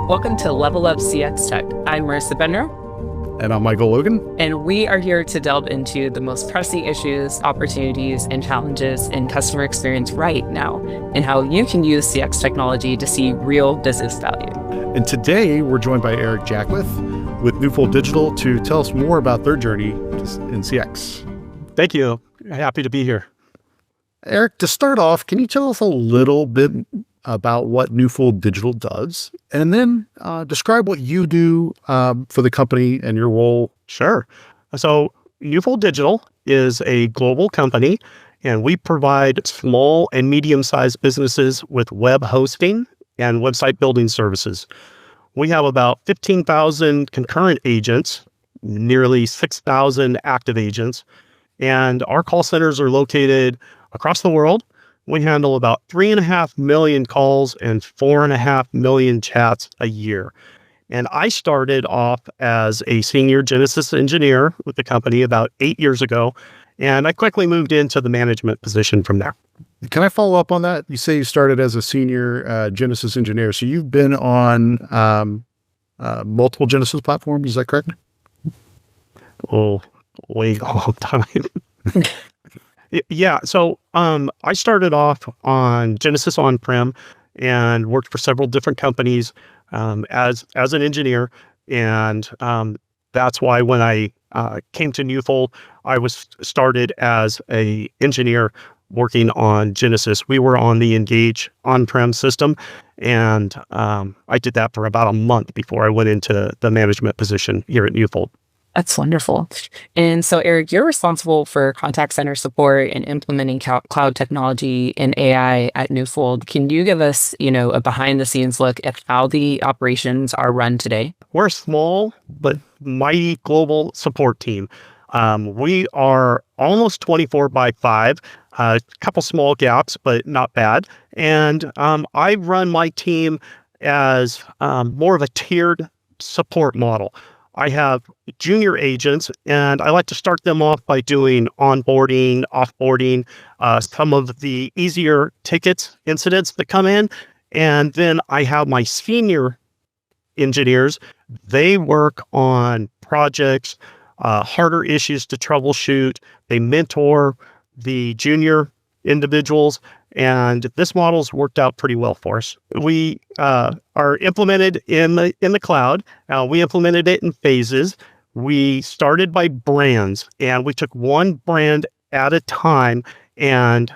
Welcome to Level Up CX Tech. I'm Marissa Benro. And I'm Michael Logan. And we are here to delve into the most pressing issues, opportunities, and challenges in customer experience right now, and how you can use CX technology to see real business value. And today we're joined by Eric Jaquith with Newfold Digital to tell us more about their journey in CX. Thank you. Happy to be here. Eric, to start off, can you tell us a little bit about what Newfold Digital does, and then describe what you do for the company and your role? Sure. So Newfold Digital is a global company, and we provide small and medium-sized businesses with web hosting and website building services. We have about 15,000 concurrent agents, nearly 6,000 active agents, and our call centers are located across the world. We handle about 3.5 million calls and 4.5 million chats a year. And I started off as a senior Genesis engineer with the company about 8 years ago, and I quickly moved into the management position from there. Can I follow up on that? You say you started as a senior Genesis engineer, so you've been on multiple Genesis platforms, is that correct? Oh, way a long time. Yeah. So I started off on Genesis on-prem and worked for several different companies as an engineer. And that's why when I came to Newfold, I was started as an engineer working on Genesis. We were on the Engage on-prem system, and I did that for about a month before I went into the management position here at Newfold. That's wonderful. And so, Eric, you're responsible for contact center support and implementing cloud technology and AI at Newfold. Can you give us, a behind-the-scenes look at how the operations are run today? We're a small but mighty global support team. We are almost 24/5, a couple small gaps, but not bad. And I run my team as more of a tiered support model. I have junior agents, and I like to start them off by doing onboarding, offboarding, some of the easier tickets, incidents that come in. And then I have my senior engineers. They work on projects, harder issues to troubleshoot. They mentor the junior individuals, and this model's worked out pretty well for us. We are implemented in the cloud. We implemented it in phases. We started by brands, and we took one brand at a time and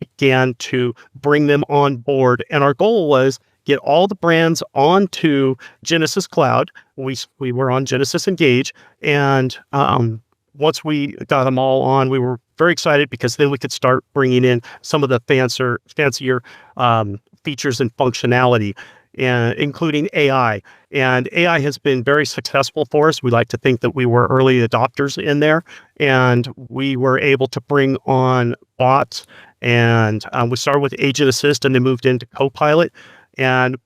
began to bring them on board. And our goal was get all the brands onto Genesis Cloud. We were on Genesis Engage, and once we got them all on, we were very excited because then we could start bringing in some of the fancier features and functionality, including AI. And AI has been very successful for us. We like to think that we were early adopters in there, and we were able to bring on bots. And we started with Agent Assist and then moved into Copilot. And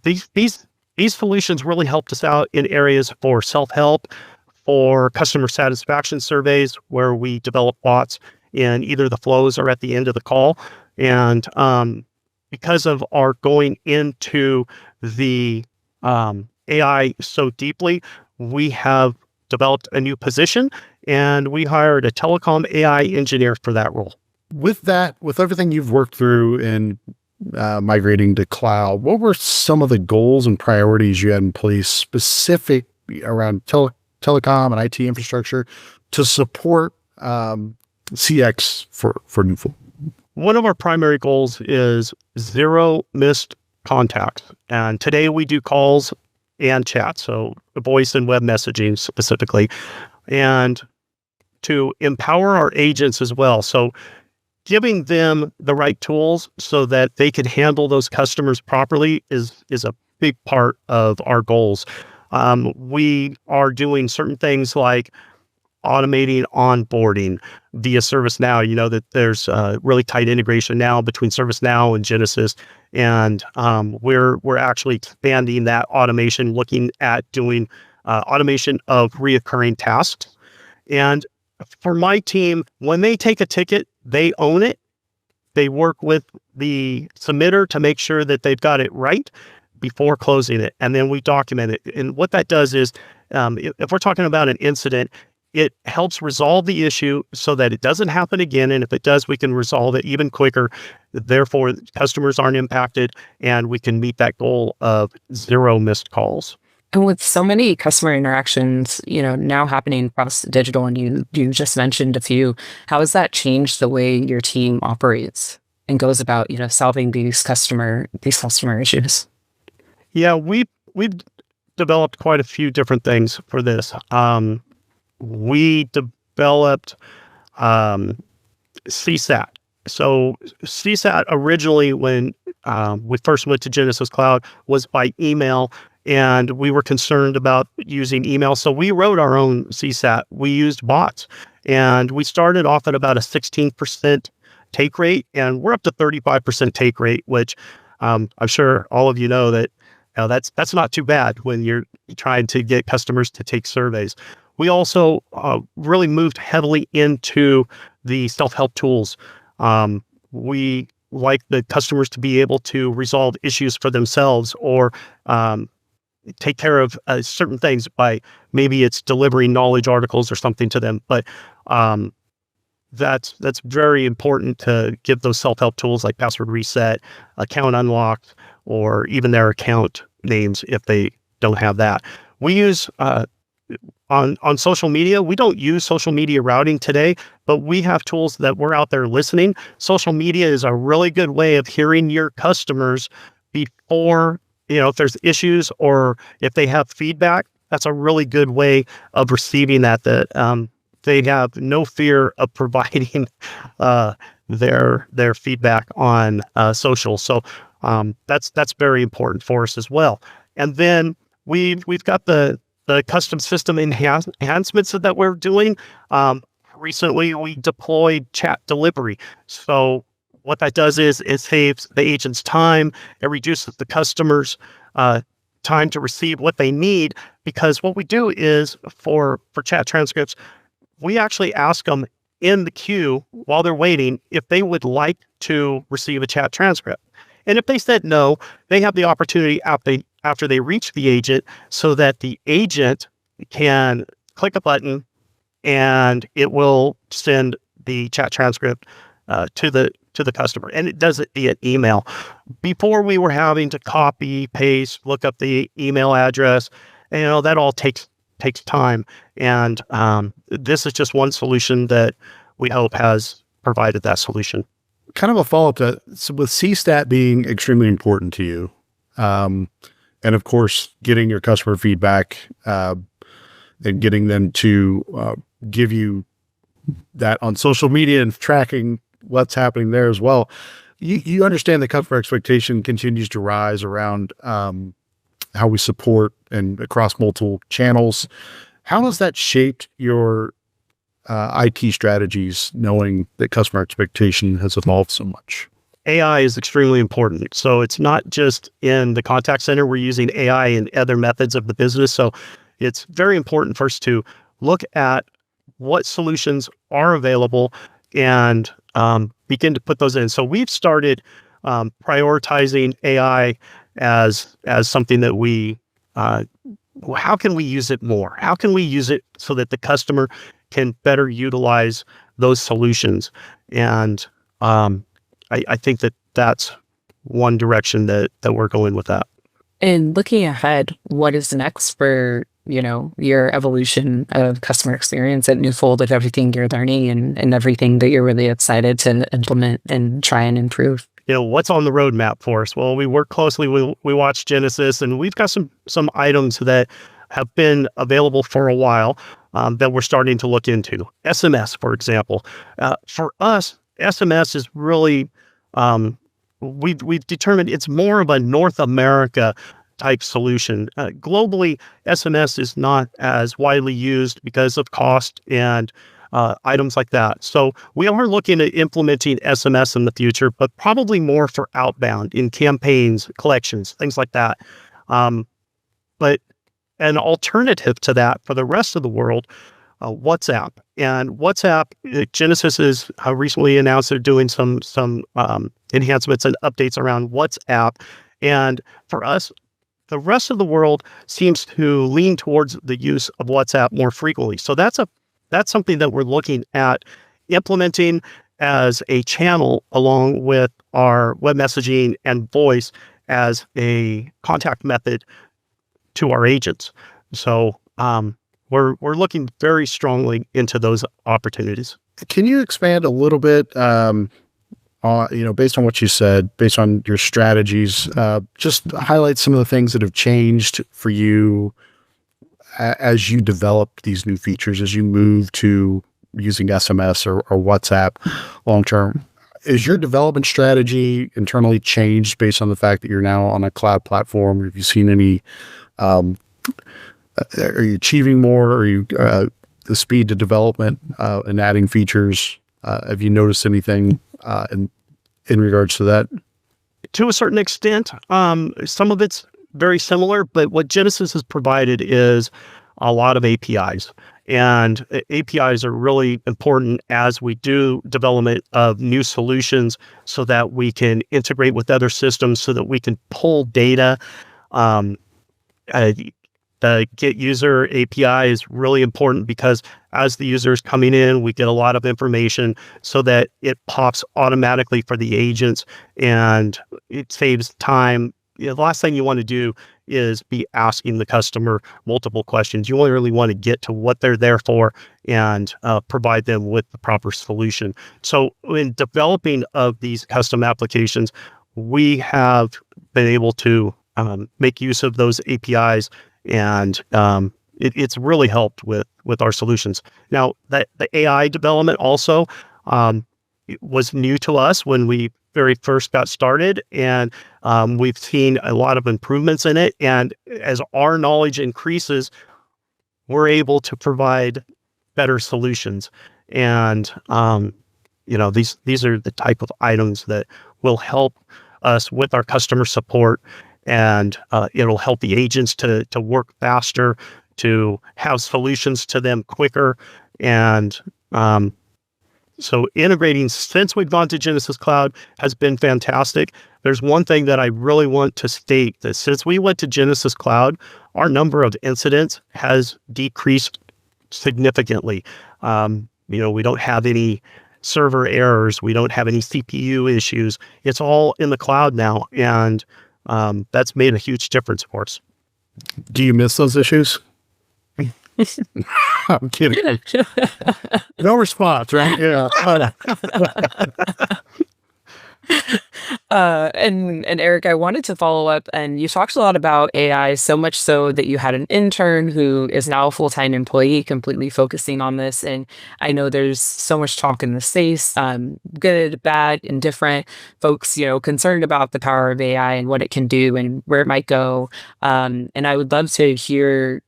these solutions really helped us out in areas for self-help, for customer satisfaction surveys, where we develop bots in either the flows or at the end of the call. And because of our going into the AI so deeply, we have developed a new position, and we hired a telecom AI engineer for that role. With everything you've worked through in migrating to cloud, what were some of the goals and priorities you had in place specific around telecom and IT infrastructure to support CX for Newfold? One of our primary goals is zero missed contacts. And today we do calls and chat, so voice and web messaging specifically, and to empower our agents as well. So giving them the right tools so that they can handle those customers properly is a big part of our goals. We are doing certain things like automating onboarding via ServiceNow. You know that there's really tight integration now between ServiceNow and Genesis, and we're actually expanding that automation, looking at doing automation of reoccurring tasks. And for my team, when they take a ticket, they own it. They work with the submitter to make sure that they've got it right. before closing it, and then we document it. And what that does is, if we're talking about an incident, it helps resolve the issue so that it doesn't happen again. And if it does, we can resolve it even quicker. Therefore, customers aren't impacted, and we can meet that goal of 0 missed calls. And with so many customer interactions, now happening across digital, and you just mentioned a few, how has that changed the way your team operates and goes about, solving these customer issues? Yeah, we've developed quite a few different things for this. We developed CSAT. So CSAT originally, when we first went to Genesis Cloud, was by email, and we were concerned about using email. So we wrote our own CSAT. We used bots, and we started off at about a 16% take rate, and we're up to 35% take rate, which I'm sure all of you know that that's not too bad when you're trying to get customers to take surveys. We also really moved heavily into the self-help tools. We like the customers to be able to resolve issues for themselves, or take care of certain things by, maybe it's delivering knowledge articles or something to them. But that's very important to give those self-help tools like password reset, account unlocked, or even their account names if they don't have that. We use on social media. We don't use social media routing today, but we have tools that we're out there listening. Social media is a really good way of hearing your customers before, if there's issues or if they have feedback. That's a really good way of receiving that they have no fear of providing their feedback on social. So that's very important for us as well. And then we've got the custom system enhancements that we're doing. Recently, we deployed chat delivery. So what that does is it saves the agent's time. It reduces the customer's time to receive what they need, because what we do is for chat transcripts, we actually ask them in the queue while they're waiting if they would like to receive a chat transcript. And if they said no, they have the opportunity after they reach the agent, so that the agent can click a button and it will send the chat transcript to the customer. And it does it via email. Before, we were having to copy, paste, look up the email address, and that all takes time. And this is just one solution that we hope has provided that solution. Kind of a follow-up to, so with CSAT being extremely important to you, and of course, getting your customer feedback and getting them to give you that on social media and tracking what's happening there as well. You understand the customer expectation continues to rise around how we support and across multiple channels. How has that shaped your IT strategies, knowing that customer expectation has evolved so much? AI is extremely important. So it's not just in the contact center. We're using AI in other methods of the business. So it's very important for us to look at what solutions are available and begin to put those in. So we've started prioritizing AI as something that how can we use it more? How can we use it so that the customer can better utilize those solutions? And I think that's one direction that we're going with that. And looking ahead, what is next for, your evolution of customer experience at Newfold, with everything you're learning and everything that you're really excited to implement and try and improve? What's on the roadmap for us? Well, we work closely. We watch Genesis, and we've got some items that have been available for a while that we're starting to look into. SMS, for example. For us, SMS is really, we've determined it's more of a North America type solution. Globally, SMS is not as widely used because of cost and items like that. So we are looking at implementing SMS in the future, but probably more for outbound in campaigns, collections, things like that. But an alternative to that for the rest of the world, WhatsApp. And WhatsApp, Genesis has recently announced they're doing some enhancements and updates around WhatsApp. And for us, the rest of the world seems to lean towards the use of WhatsApp more frequently. So that's something that we're looking at implementing as a channel along with our web messaging and voice as a contact method to our agents. So we're looking very strongly into those opportunities. Can you expand a little bit, based on what you said, based on your strategies, just highlight some of the things that have changed for you as you develop these new features, as you move to using SMS or WhatsApp long term? Is your development strategy internally changed based on the fact that you're now on a cloud platform? Have you seen any, are you achieving more? Are you, the speed to development and adding features? Have you noticed anything in regards to that? To a certain extent, some of it's very similar, but what Genesys has provided is a lot of APIs. And APIs are really important as we do development of new solutions so that we can integrate with other systems so that we can pull data. The get user API is really important because as the user is coming in, we get a lot of information so that it pops automatically for the agents and it saves time. The last thing you want to do is be asking the customer multiple questions. You only really want to get to what they're there for and provide them with the proper solution. So in developing of these custom applications, we have been able to make use of those APIs, and it's really helped with our solutions. Now, the AI development also it was new to us when we very first got started, and we've seen a lot of improvements in it. And as our knowledge increases, we're able to provide better solutions. And these are the type of items that will help us with our customer support, and it'll help the agents to work faster, to have solutions to them quicker, and so integrating since we've gone to Genesys Cloud has been fantastic. There's one thing that I really want to state, that since we went to Genesys Cloud, our number of incidents has decreased significantly. We don't have any server errors. We don't have any CPU issues. It's all in the cloud now. And that's made a huge difference for us. Do you miss those issues? I'm kidding. No response, right? Yeah. And Eric, I wanted to follow up, and you talked a lot about AI, so much so that you had an intern who is now a full-time employee completely focusing on this. And I know there's so much talk in the space, good, bad, indifferent, folks, concerned about the power of AI and what it can do and where it might go. And I would love to hear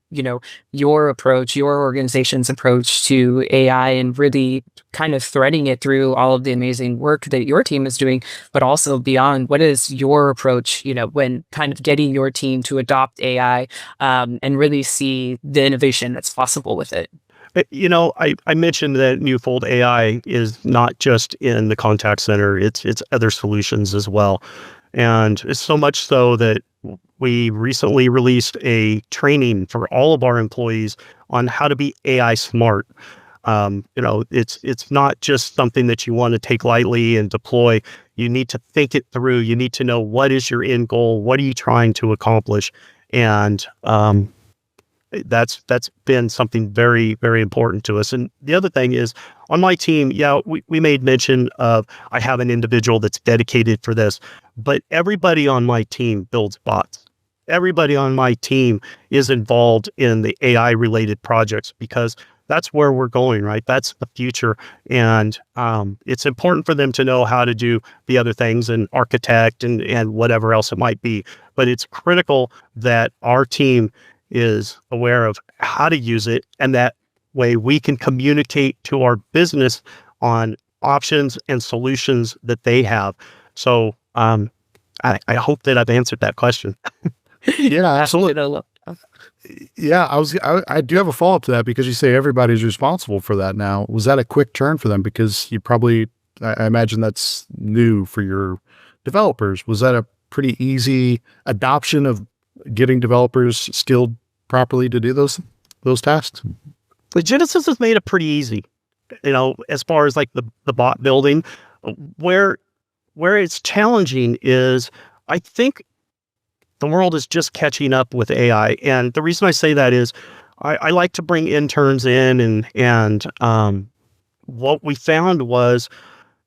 your approach, your organization's approach to AI, and really kind of threading it through all of the amazing work that your team is doing, but also beyond. What is your approach, when kind of getting your team to adopt AI and really see the innovation that's possible with it? I mentioned that Newfold AI is not just in the contact center, it's other solutions as well. And it's so much so that we recently released a training for all of our employees on how to be AI smart. It's not just something that you want to take lightly and deploy. You need to think it through. You need to know, what is your end goal? What are you trying to accomplish? And that's been something very, very important to us. And the other thing is, on my team, we made mention of, I have an individual that's dedicated for this, but everybody on my team builds bots. Everybody on my team is involved in the AI related projects because that's where we're going, right? That's the future. And it's important for them to know how to do the other things and architect and whatever else it might be. But it's critical that our team is aware of how to use it, and that way we can communicate to our business on options and solutions that they have. So I hope that I've answered that question. Yeah, absolutely. Yeah, I do have a follow-up to that, because you say everybody's responsible for that now. Was that a quick turn for them? Because you probably, I imagine that's new for your developers. Was that a pretty easy adoption of getting developers skilled properly to do those tasks? But Genesis has made it pretty easy, as far as like the bot building. Where it's challenging is, I think the world is just catching up with AI. And the reason I say that is I like to bring interns in, and what we found was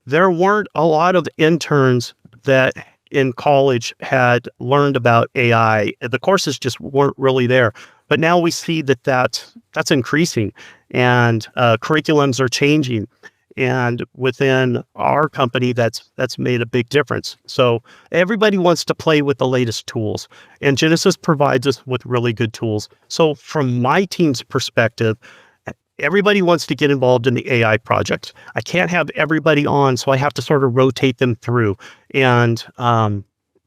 there weren't a lot of interns that in college had learned about AI. The courses just weren't really there. But now we see that's increasing, and curriculums are changing. And within our company, that's made a big difference. So everybody wants to play with the latest tools, and Genesis provides us with really good tools. So from my team's perspective, everybody wants to get involved in the AI project. I can't have everybody on, so I have to sort of rotate them through. And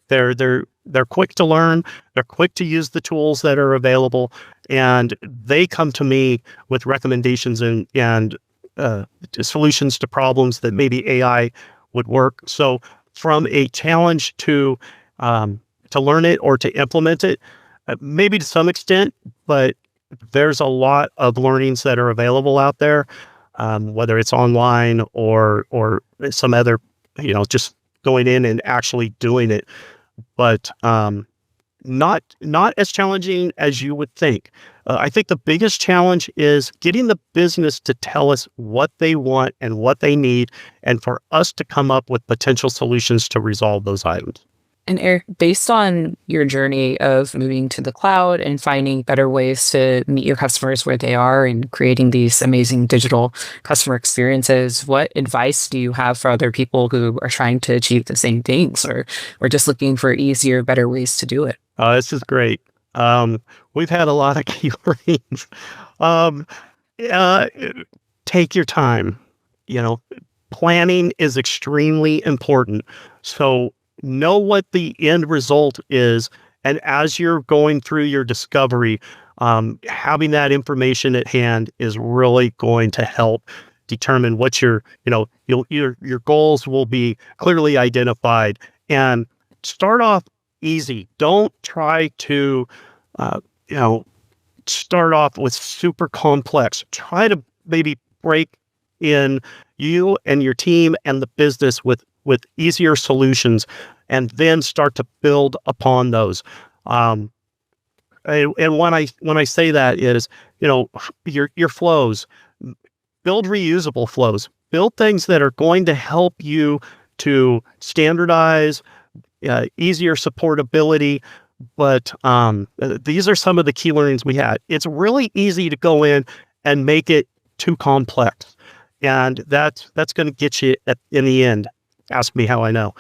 they're quick to learn. They're quick to use the tools that are available, and they come to me with recommendations and solutions to problems that maybe AI would work. So from a challenge to learn it or to implement it, maybe to some extent, but there's a lot of learnings that are available out there, whether it's online or some other, just going in and actually doing it. But not as challenging as you would think. I think the biggest challenge is getting the business to tell us what they want and what they need, and for us to come up with potential solutions to resolve those items. And Eric, based on your journey of moving to the cloud and finding better ways to meet your customers where they are and creating these amazing digital customer experiences, what advice do you have for other people who are trying to achieve the same things, or just looking for easier, better ways to do it? This is great. We've had a lot of key learnings. Take your time. Planning is extremely important. So know what the end result is. And as you're going through your discovery, having that information at hand is really going to help determine what your goals will be clearly identified. And start off easy. Don't try to, start off with super complex. Try to maybe break in you and your team and the business with easier solutions, and then start to build upon those. And when I say that is, your flows, build reusable flows, build things that are going to help you to standardize, easier supportability. But these are some of the key learnings we had. It's really easy to go in and make it too complex, and that's going to get you in the end. Ask me how I know.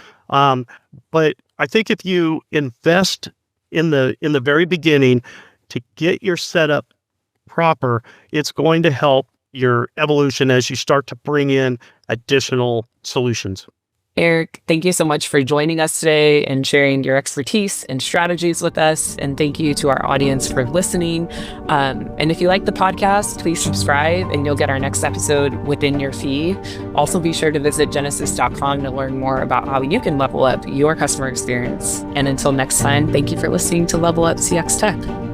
But I think if you invest in the very beginning to get your setup proper, it's going to help your evolution as you start to bring in additional solutions. Eric, thank you so much for joining us today and sharing your expertise and strategies with us. And thank you to our audience for listening. And if you like the podcast, please subscribe and you'll get our next episode within your feed. Also, be sure to visit genesis.com to learn more about how you can level up your customer experience. And until next time, thank you for listening to Level Up CX Tech.